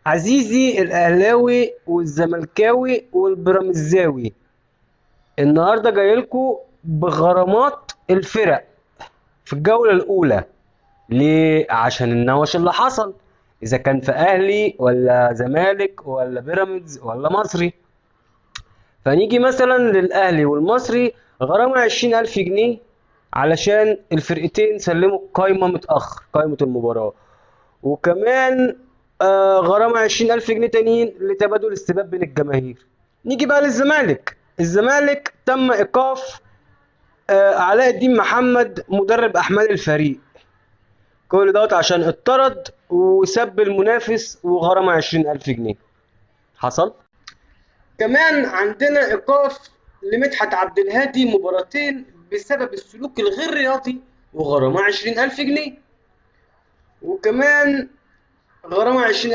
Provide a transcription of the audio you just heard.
عزيزي الأهلاوي والزملكاوي والبرامزاوي، النهارده جايلكوا بغرامات الفرق في الجولة الأولى. ليه؟ عشان النوش اللي حصل، إذا كان في أهلي ولا زمالك ولا بيراميدز ولا مصري. فنيجي مثلا للأهلي والمصري، غرامة 20,000 جنيه علشان الفرقتين سلموا قايمة متأخر، قايمة المباراة. وكمان غرامة 20,000 جنيه تانيين لتبادل السباب بين الجماهير. نيجي بقى للزمالك. الزمالك تم إيقاف علاء الدين محمد مدرب أحمال الفريق، كل دوت عشان اتطرد وسب المنافس، وغرامة 20,000 جنيه حصل. كمان عندنا إيقاف لمدحت عبد الهادي مباراتين بسبب السلوك الغير رياضي، وغرامة 20,000 جنيه. وكمان غرامة 20